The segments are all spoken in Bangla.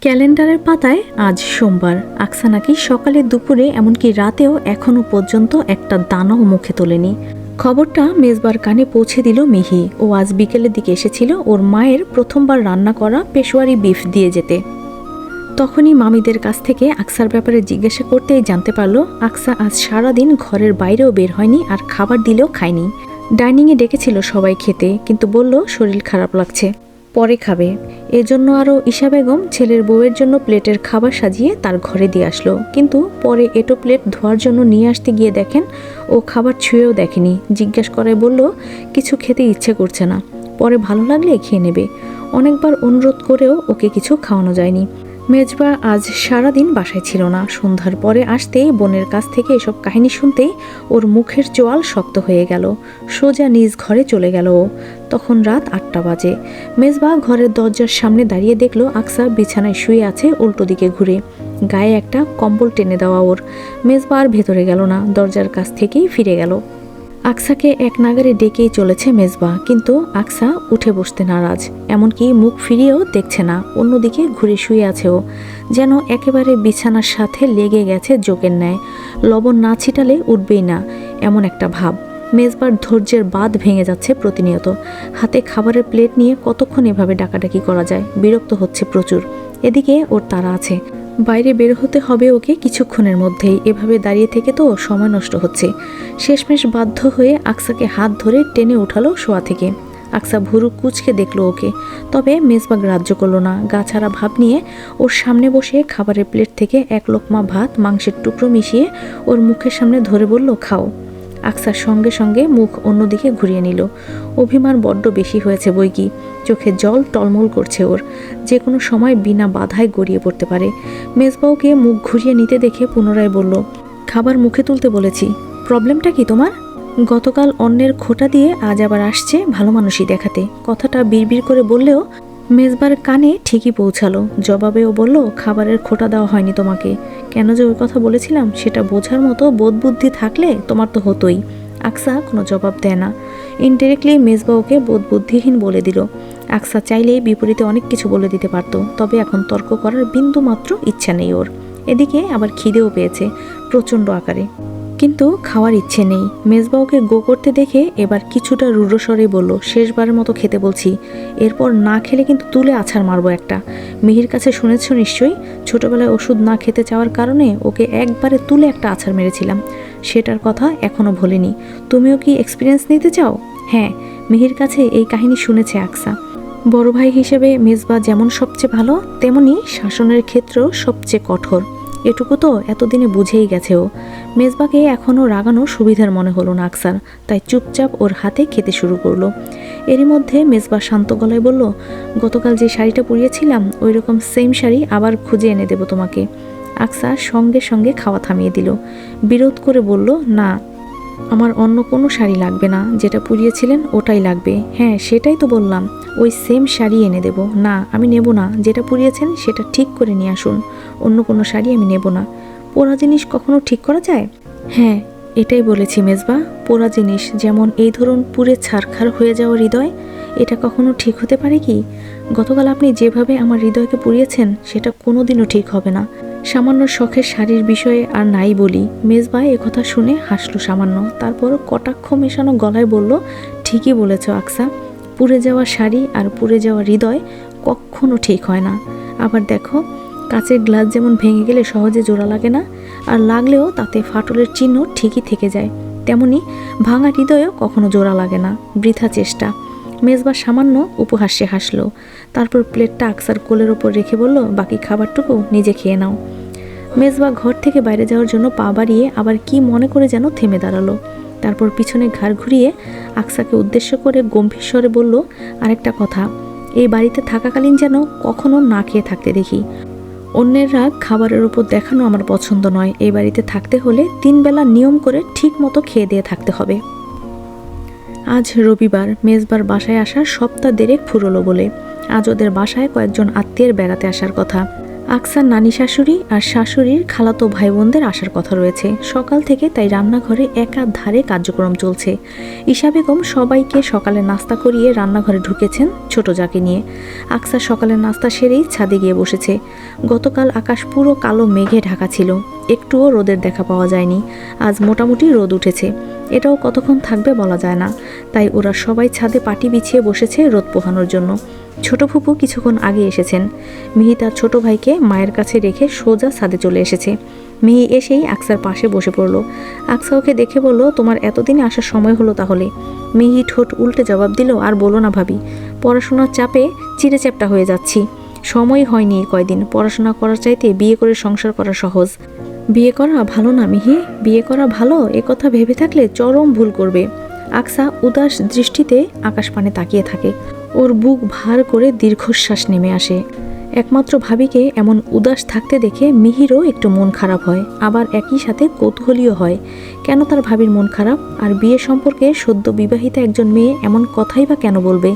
ক্যালেন্ডারের পাতায় আজ সোমবার। আকসা নাকি সকালে, দুপুরে, এমনকি রাতেও এখনও পর্যন্ত একটা দানাও মুখে তোলেনি। খবরটা মেজবার কানে পৌঁছে দিল মিহি। ও আজ বিকেলের দিকে এসেছিল ওর মায়ের প্রথমবার রান্না করা পেশোয়ারি বিফ দিয়ে যেতে। তখনই মামিদের কাছ থেকে আকসার ব্যাপারে জিজ্ঞাসা করতেই জানতে পারলো আকসা আজ সারাদিন ঘরের বাইরেও বের হয়নি, আর খাবার দিলেও খায়নি। ডাইনিংয়ে ডেকেছিল সবাই খেতে, কিন্তু বলল শরীর খারাপ লাগছে, পরে খাবে। এজন্য আরও ঈশা বেগম ছেলের বউয়ের জন্য প্লেটের খাবার সাজিয়ে তার ঘরে দিয়ে আসলো, কিন্তু পরে এটো প্লেট ধোয়ার জন্য নিয়ে আসতে গিয়ে দেখেন ও খাবার ছুঁয়েও দেখেনি। জিজ্ঞাসা করায় বলল কিছু খেতে ইচ্ছে করছে না, পরে ভালো লাগলে খেয়ে নেবে। অনেকবার অনুরোধ করেও ওকে কিছু খাওয়ানো যায়নি। মেজবা আজ সারাদিন বাসায় ছিল না। সন্ধ্যার পরে আসতেই বোনের কাছ থেকে এসব কাহিনী শুনতেই ওর মুখের চোয়াল শক্ত হয়ে গেল। সোজা নিজ ঘরে চলে গেল ও। তখন রাত 8টা বাজে। মেজবা ঘরের দরজার সামনে দাঁড়িয়ে দেখল আকসা বিছানায় শুয়ে আছে উল্টো দিকে ঘুরে, গায়ে একটা কম্বল টেনে দেওয়া ওর। মেজবা আর ভেতরে গেল না, দরজার কাছ থেকেই ফিরে গেল। আকসাকে এক নাগারে ডেকেই চলেছে মেজবা, কিন্তু আকসা উঠে বসতে নারাজ, এমনকি মুখ ফিরিয়েও দেখছে না। অন্যদিকে ঘুরে শুয়ে আছে ও, যেন একেবারে বিছানার সাথে লেগে গেছে যোগের ন্যায়। লবণ না ছিটালে উঠবেই না, এমন একটা ভাব। মেজবার ধৈর্যের বাঁধ ভেঙে যাচ্ছে প্রতিনিয়ত। হাতে খাবারের প্লেট নিয়ে কতক্ষণ এভাবে ডাকাডাকি করা যায়? বিরক্ত হচ্ছে প্রচুর। এদিকে ওর তাড়া আছে, বাইরে বের হতে হবে ওকে কিছুক্ষণের মধ্যেই। এভাবে দাঁড়িয়ে থেকে তো সময় নষ্ট হচ্ছে। শেষমেশ বাধ্য হয়ে আকসাকে হাত ধরে টেনে উঠালো শোয়া থেকে। আকসা ভুরু কুঁচকে দেখলো ওকে, তবে মেজবা গ্রাহ্য করলো না। গা ছাড়া ভাব নিয়ে ওর সামনে বসে খাবারের প্লেট থেকে এক লোকমা ভাত মাংসের টুকরো মিশিয়ে ওর মুখের সামনে ধরে বলল খাও। আকসার সঙ্গে সঙ্গে মুখ অন্যদিকে ঘুরিয়ে নিল। অভিমান বড্ড বেশি হয়েছে বই কি, চোখে জল টলমল করছে ওর। যে কোনো সময় বিনা বাধায় গড়িয়ে পড়তে পারে। মেজবাউকে মুখ ঘুরিয়ে নিতে দেখে পুনরায় বলল খাবার মুখে তুলতে বলেছি, প্রবলেমটা কি তোমার? গতকাল অন্যের খোঁটা দিয়ে আজ আবার আসছে ভালো মানুষই দেখাতে। কথাটা বিড়বিড় করে বললেও মেজবার কানে ঠিকই পৌঁছালো। জবাবেও বলল খাবারের খোঁটা দেওয়া হয়নি তোমাকে। কেন যে ওই কথা বলেছিলাম সেটা বোঝার মতো বোধ বুদ্ধি থাকলে তোমার তো হতোই। আকসা কোনো জবাব দেয় না। ইনডিরেক্টলি মেজবা ওকে বোধ বুদ্ধিহীন বলে দিল। আকসা চাইলেই বিপরীতে অনেক কিছু বলে দিতে পারত, তবে এখন তর্ক করার বিন্দু মাত্র ইচ্ছা নেই ওর। এদিকে আবার খিদেও পেয়েছে প্রচণ্ড আকারে, কিন্তু খাওয়ার ইচ্ছে নেই। মেজবা ওকে গো করতে দেখে এবার কিছুটা রুড়োস্বরে বলল শেষবারের মতো খেতে বলছি, এরপর না খেলে কিন্তু তুলে আছাড় মারবো একটা। মিহির কাছে শুনেছ নিশ্চয়ই, ছোটবেলায় ওষুধ না খেতে চাওয়ার কারণে ওকে একবারে তুলে একটা আছাড় মেরেছিলাম। সেটার কথা এখনও ভোলেনি। তুমিও কি এক্সপিরিয়েন্স নিতে চাও? হ্যাঁ, মিহির কাছে এই কাহিনী শুনেছে আকসা। বড় ভাই হিসেবে মেজবা যেমন সবচেয়ে ভালো, তেমনি শাসনের ক্ষেত্রেও সবচেয়ে কঠোর। এটুকু তো এতদিনে বুঝেই গেছে ও। মেজবাকে এখনও রাগানো সুবিধার মনে হলো না আকসার, তাই চুপচাপ ওর হাতে খেতে শুরু করলো। এরই মধ্যে মেজবা শান্ত গলায় বলল গতকাল যে শাড়িটা পরিয়েছিলাম ওই রকম সেম শাড়ি আবার খুঁজে এনে দেবো তোমাকে। আকসা সঙ্গে সঙ্গে খাওয়া থামিয়ে দিল। বিরোধ করে বলল না, আমার অন্য কোনো শাড়ি লাগবে না, যেটা পরিয়েছিলেন ওটাই লাগবে। হ্যাঁ সেটাই তো বললাম, ওই সেম শাড়ি এনে দেব। না আমি নেব না, যেটা পরিয়েছেন সেটা ঠিক করে নিয়ে আসুন, অন্য কোনো শাড়ি আমি নেব না। পোড়া জিনিস কখনো ঠিক করা যায়? হ্যাঁ এটাই বলেছি মেজবা, পোড়া জিনিস যেমন এই ধরুন পুড়ে ছারখার হয়ে যাওয়া হৃদয়, এটা কখনো ঠিক হতে পারে কি? গতকাল আপনি যেভাবে আমার হৃদয়কে পুড়িয়েছেন সেটা কোনোদিনও ঠিক হবে না। সামান্য শখের শাড়ির বিষয়ে আর নাই বলি। মেজবা একথা শুনে হাসলো সামান্য, তারপর কটাক্ষ মেশানো গলায় বলল ঠিকই বলেছ আকসা, পুড়ে যাওয়া শাড়ি আর পুড়ে যাওয়া হৃদয় কখনো ঠিক হয় না। আবার দেখো, কাচের গ্লাস যেমন ভেঙে গেলে সহজে জোড়া লাগে না, আর লাগলেও তাতে ফাটলের চিহ্ন ঠিকই থেকে যায়, তেমনি ভাঙা হৃদয়েও কখনো জোড়া লাগে না, বৃথা চেষ্টা। মেজবা সামান্য উপহাস্যে হাসলো, তারপর প্লেটটা আকসার কোলের ওপর রেখে বলল বাকি খাবারটুকু নিজে খেয়ে নাও। মেজবা ঘর থেকে বাইরে যাওয়ার জন্য পা বাড়িয়ে আবার কি মনে করে যেন থেমে দাঁড়ালো। তারপর পিছনে ঘাড় ঘুরিয়ে আকসাকে উদ্দেশ্য করে গম্ভীর স্বরে বলল আরেকটা কথা, এই বাড়িতে থাকাকালীন যেন কখনো না খেয়ে থাকতে দেখি। অন্যের রাগ খাবারের উপর দেখানো আমার পছন্দ নয়। এই বাড়িতে থাকতে হলে 3 বেলা নিয়ম করে ঠিক মতো খেয়ে দিয়ে থাকতে হবে। আজ রবিবার, মেজবার বাসায় আসার সপ্তাহ 1.5 ফুরোলো বলে। আজ ওদের বাসায় কয়েকজন আত্মীয়ের বেড়াতে আসার কথা। আকসার নানি শাশুড়ি আর শাশুড়ির খালাতো ভাই বোনদের আসার কথা রয়েছে সকাল থেকে, তাই রান্নাঘরে একাধারে কার্যক্রম চলছে। ঈশা বেগম সবাইকে সকালে নাস্তা করিয়ে রান্নাঘরে ঢুকেছেন ছোট যাকে নিয়ে। আকসা সকালের নাস্তা সেরেই ছাদে গিয়ে বসেছে। গতকাল আকাশ পুরো কালো মেঘে ঢাকা ছিল, একটুও রোদের দেখা পাওয়া যায়নি। আজ মোটামুটি রোদ উঠেছে, এটাও কতক্ষণ থাকবে বলা যায় না। তাই ওরা সবাই ছাদে পাটি বিছিয়ে বসেছে রোদ পোহানোর জন্য। ছোট ফুপু কিছুক্ষণ আগে এসেছেন। মিহি তার ছোট ভাইকে মায়ের কাছে রেখে সোজা ছাদে চলে এসেছে। মিহি এসেই আকসার পাশে বসে পড়ল। আকসা ওকে দেখে বলল, তোমার এতদিনে আসার সময় হলো তাহলে? মিহি ঠোঁট উল্টে জবাব দিল, আর বলো না ভাবি, পড়াশোনার চাপে চিড়েচ্যাপ্টা হয়ে যাচ্ছি, সময় হয়নি কয়দিন। পড়াশোনা করার চাইতে বিয়ে করে সংসার করা সহজ। বিয়ে করা ভালো না মিহি, বিয়ে করা ভালো এ কথা ভেবে থাকলে চরম ভুল করবে। আকসা উদাস দৃষ্টিতে আকাশপানে তাকিয়ে থাকে। ওর বুক ভার করে দীর্ঘশ্বাস নেমে আসে। একমাত্র ভাবিকে এমন উদাস থাকতে দেখে মিহিরও একটু মন খারাপ হয়, আবার একই সাথে কৌতূহলীয় হয়। কেন তার ভাবির মন খারাপ? আর বিয়ে সম্পর্কে সদ্য বিবাহিতা একজন মেয়ে এমন কথাই বা কেন বলবে?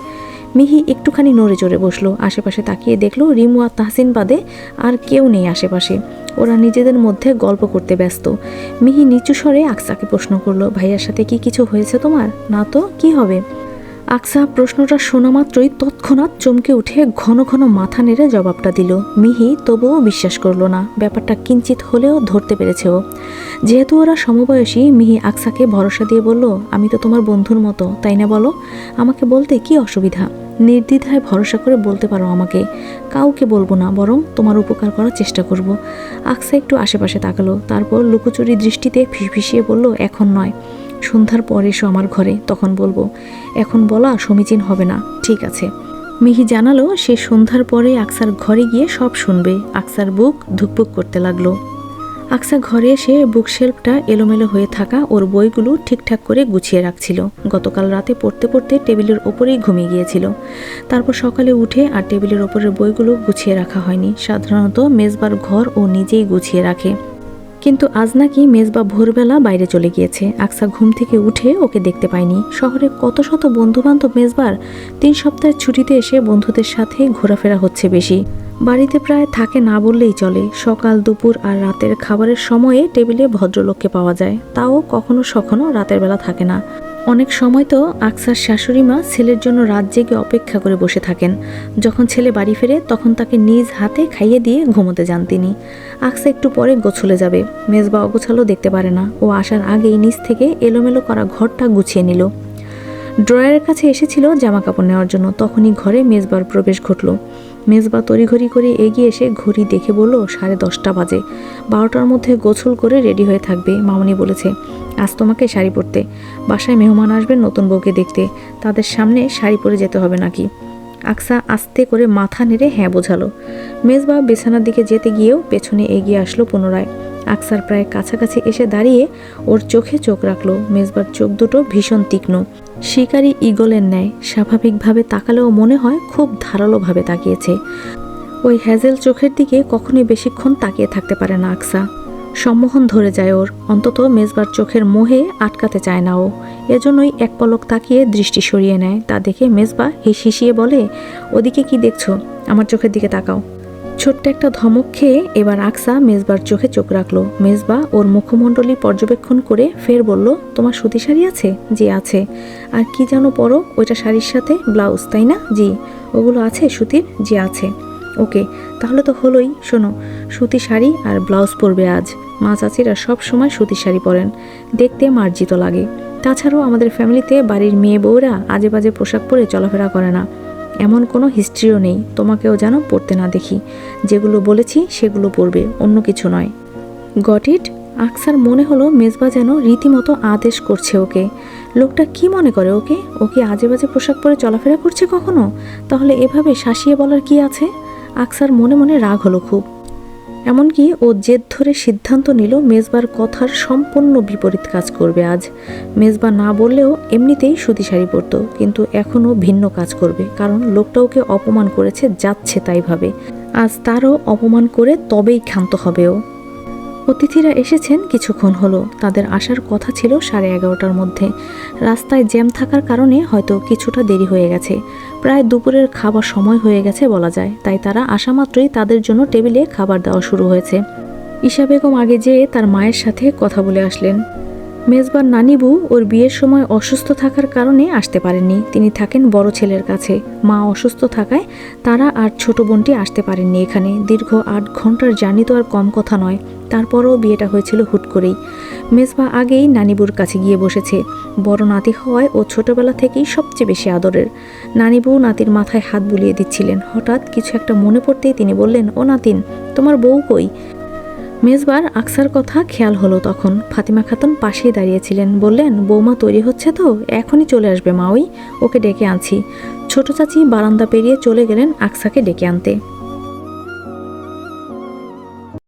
মিহি একটুখানি নড়ে চড়ে বসলো। আশেপাশে তাকিয়ে দেখলো রিমু আর তাহসিন বাদে আর কেউ নেই আশেপাশে। ওরা নিজেদের মধ্যে গল্প করতে ব্যস্ত। মিহি নিচু স্বরে আকসাকে প্রশ্ন করলো, ভাইয়ার সাথে কি কিছু হয়েছে তোমার? না তো, কি হবে? আকসা প্রশ্নটা শোনা মাত্রই তৎক্ষণাৎ চমকে উঠে ঘন ঘন মাথা নেড়ে জবাবটা দিল। মিহি তবুও বিশ্বাস করলো না, ব্যাপারটা কিঞ্চিত হলেও ধরতে পেরেছে ও। যেহেতু ওরা সমবয়সী, মিহি আকসাকে ভরসা দিয়ে বলল, আমি তো তোমার বন্ধুর মতো, তাই না বলো? আমাকে বলতে কি অসুবিধা? নির্দ্বিধায় ভরসা করে বলতে পারো আমাকে। কাউকে বলবো না, বরং তোমার উপকার করার চেষ্টা করব। আকসা একটু আশেপাশে তাকালো, তারপর লুকোচুরি দৃষ্টিতে ফিসফিসিয়ে বলল, এখন নয়, সন্ধ্যার পর এসো আমার ঘরে, তখন বলবো। এখন বলা সমীচীন হবে না। ঠিক আছে। মিহি জানালো সে সন্ধ্যার পরে আকসার ঘরে গিয়ে সব শুনবে। আকসার বুক ধুকপুক করতে লাগলো। আকসা ঘরে এসে বুকশেলফটা এলোমেলো হয়ে থাকা ওর বইগুলো ঠিকঠাক করে গুছিয়ে রাখছিল। গতকাল রাতে পড়তে পড়তে টেবিলের ওপরেই ঘুমিয়ে গিয়েছিল। তারপর সকালে উঠে আর টেবিলের ওপরের বইগুলো গুছিয়ে রাখা হয়নি। সাধারণত মেজবার ঘর ও নিজেই গুছিয়ে রাখে, কিন্তু আজ নাকি মেজবা ভোরবেলা বাইরে চলে গিয়েছে। আকসা ঘুম থেকে উঠে ওকে দেখতে পায়নি। শহরে কত শত বন্ধুবান্ধব মেজবার। 3 সপ্তাহের ছুটিতে এসে বন্ধুদের সাথে ঘোরাফেরা হচ্ছে বেশি। বাড়িতে প্রায় থাকে না বললেই চলে। সকাল, দুপুর আর রাতের খাবারের সময়ে টেবিলে ভদ্রলোককে পাওয়া যায়, তাও কখনো সখনো রাতের বেলা থাকে না। অনেক সময় তো আকসার শাশুড়ি মা ছেলের জন্য রাত জেগে অপেক্ষা করে বসে থাকেন। যখন ছেলে বাড়ি ফেরে তখন তাকে নিজ হাতে খাইয়ে দিয়ে ঘুমোতে যান তিনি। আকসা একটু পরে গোছলে যাবে। মেজবা অগোছালো দেখতে পারে না। ও আসার আগেই নিচ থেকে এলোমেলো করা ঘরটা গুছিয়ে নিল। ড্রয়ারের কাছে এসেছিল জামা কাপড় নেওয়ার জন্য, তখনই ঘরে মেজবার প্রবেশ ঘটল। মেজবা তড়িঘড়ি করে এগিয়ে এসে ঘড়ি দেখে বলল, 10:30 বাজে। 12টার মধ্যে গোছল করে রেডি হয়ে থাকবে, মামনি বলেছে। আজ তোমাকে শাড়ি পরতে। বাসায় মেহমান আসবেন নতুন বউকে দেখতে, তাদের সামনে শাড়ি পরে যেতে হবে নাকি? আকসা আস্তে করে মাথা নেড়ে হ্যাঁ বোঝালো। মেজবা বিছানার দিকে যেতে গিয়েও পেছনে এগিয়ে আসলো পুনরায়। আকসার প্রায় কাছাকাছি এসে দাঁড়িয়ে ওর চোখে চোখ রাখলো। মেজবার চোখ দুটো ভীষণ তীক্ষ্ণ, শিকারী ঈগলের ন্যায়। স্বাভাবিকভাবে তাকালেও মনে হয় খুব ধারালোভাবে তাকিয়েছে। ওই হ্যাজেল চোখের দিকে কখনোই বেশিক্ষণ তাকিয়ে থাকতে পারে না আকসা। সম্মোহন ধরে যায় ওর। অন্তত মেজবার চোখের মোহে আটকাতে চায় না ও। এজন্যই এক পলক তাকিয়ে দৃষ্টি সরিয়ে নেয়। তা দেখে মেজবা হিসিয়ে বলে, ওদিকে কি দেখছো? আমার চোখের দিকে তাকাও। ছোট্ট একটা ধমক খেয়ে এবার আকসা মেজবার চোখে চোখ রাখলো। মেজবা ওর মুখমণ্ডলী পর্যবেক্ষণ করে ফের বলল, তোমার সুতি শাড়ি আছে? জি আছে। আর কি যেন পরো ওইটা শাড়ির সাথে? ব্লাউজ, তাই না? জি। ওগুলো আছে সুতির? জি আছে। ওকে, তাহলে তো হলোই। শোনো, সুতি শাড়ি আর ব্লাউজ পরবে আজ। মা চাচিরা সব সময় সুতির শাড়ি পরেন, দেখতে মার্জিত লাগে। তাছাড়াও আমাদের ফ্যামিলিতে বাড়ির মেয়ে বউরা আজে বাজে পোশাক পরে চলাফেরা করে না, এমন কোনো হিস্ট্রিও নেই। তোমাকেও যেন পড়তে না দেখি। যেগুলো বলেছি সেগুলো পড়বে, অন্য কিছু নয়। Got it? আকসার মনে হলো মেজবা যেন রীতিমতো আদেশ করছে ওকে। লোকটা কি মনে করে ওকে? ও কি আজে বাজে পোশাক পরে চলাফেরা করছে কখনো? তাহলে এভাবে শাসিয়ে বলার কি আছে? আকসার মনে মনে রাগ হলো খুব। এমনকি ও জেদ ধরে সিদ্ধান্ত নিল মেজবার কথার সম্পূর্ণ বিপরীত কাজ করবে আজ। মেজবা না বললেও এমনিতেই সুতি শাড়ি পরত, কিন্তু এখনও ভিন্ন কাজ করবে, কারণ লোকটা ওকে অপমান করেছে যাচ্ছে তাই ভাবে। আজ তারও অপমান করে তবেই ক্ষান্ত হবে ও। অতিথিরা এসেছেন কিছুক্ষণ হলো। তাদের আসার কথা ছিল 11:30টার মধ্যে। রাস্তায় জ্যাম থাকার কারণে হয়তো কিছুটা দেরি হয়ে গেছে। প্রায় দুপুরের খাবার সময় হয়ে গেছে বলা যায়। তাই তারা আসা মাত্রই তাদের জন্য টেবিলে খাবার দেওয়া শুরু হয়েছে। ঈশা বেগম আগে যেয়ে তার মায়ের সাথে কথা বলে আসলেন। মেজবার নানিবু ওর বিয়ের সময় অসুস্থ থাকার কারণে আসতে পারেননি। তিনি থাকেন বড় ছেলের কাছে। মা অসুস্থ থাকায় তারা আর ছোট বোনটি আসতে পারেননি এখানে। দীর্ঘ 8 ঘন্টার জার্নি তো আর কম কথা নয়। তারপরও বিয়েটা হয়েছিল হুট করেই। মেজবা আগেই নানিবুর কাছে গিয়ে বসেছে। বড় নাতি হওয়ায় ও ছোটবেলা থেকেই সবচেয়ে বেশি আদরের। নানিবু নাতির মাথায় হাত বুলিয়ে দিচ্ছিলেন। হঠাৎ কিছু একটা মনে পড়তেই তিনি বললেন, ও নাতিন, তোমার বউ কই? মেজবার আকসার কথা খেয়াল হলো তখন। ফাতিমা খাতুন পাশেই দাঁড়িয়েছিলেন। বললেন, বৌমা তৈরি হচ্ছে তো, এখনই চলে আসবে মা, ওকে ডেকে আনছি। ছোট চাচি বারান্দা পেরিয়ে চলে গেলেন আকসাকে ডেকে আনতে।